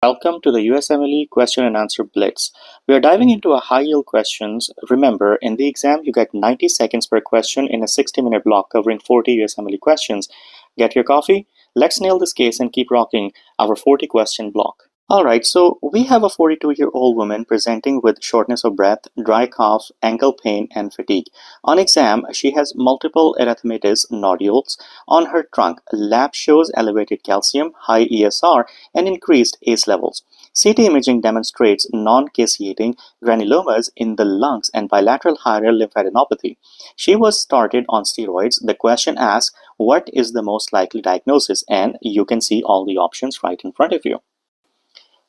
Welcome to the USMLE Question and Answer Blitz. We are diving into a high-yield questions. Remember, in the exam, you get 90 seconds per question in a 60-minute block covering 40 USMLE questions. Get your coffee? Let's nail this case and keep rocking our 40-question block. Alright, so we have a 42-year-old woman presenting with shortness of breath, dry cough, ankle pain, and fatigue. On exam, she has multiple erythematous nodules on her trunk. Lab shows elevated calcium, high ESR, and increased ACE levels. CT imaging demonstrates non-caseating granulomas in the lungs and bilateral hilar lymphadenopathy. She was started on steroids. The question asks, what is the most likely diagnosis? And you can see all the options right in front of you.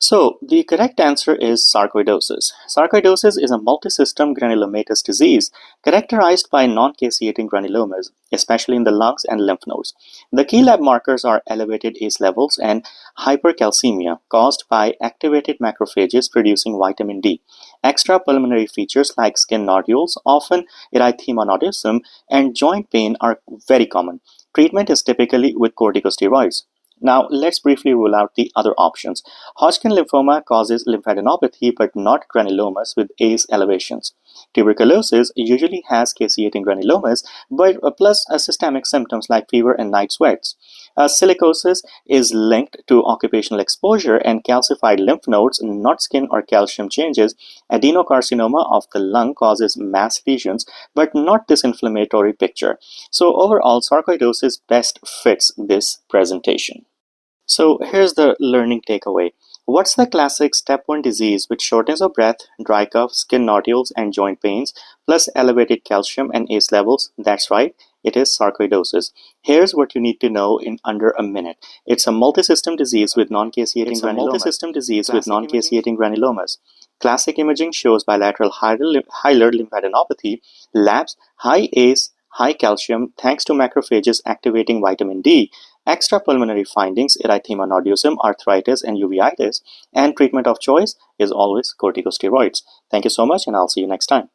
So, the correct answer is sarcoidosis. Sarcoidosis is a multisystem granulomatous disease characterized by non-caseating granulomas, especially in the lungs and lymph nodes. The key lab markers are elevated ACE levels and hypercalcemia caused by activated macrophages producing vitamin D. Extrapulmonary features like skin nodules, often erythema nodosum, and joint pain are very common. Treatment is typically with corticosteroids. Now, let's briefly rule out the other options. Hodgkin lymphoma causes lymphadenopathy but not granulomas with ACE elevations. Tuberculosis usually has caseating granulomas but plus systemic symptoms like fever and night sweats. Silicosis is linked to occupational exposure and calcified lymph nodes, not skin or calcium changes. Adenocarcinoma of the lung causes mass lesions but not this inflammatory picture. So overall, sarcoidosis best fits this presentation. So here's the learning takeaway. What's the classic step 1 disease with shortness of breath, dry cough, skin nodules, and joint pains, plus elevated calcium and ACE levels? That's right, it is sarcoidosis. Here's what you need to know in under a minute. It's a multisystem disease with non-caseating granulomas. Classic imaging shows bilateral hilar lymphadenopathy. Labs, high ACE, high calcium thanks to macrophages activating vitamin D. Extrapulmonary findings, erythema nodosum, arthritis, and uveitis, and treatment of choice is always corticosteroids. Thank you so much, and I'll see you next time.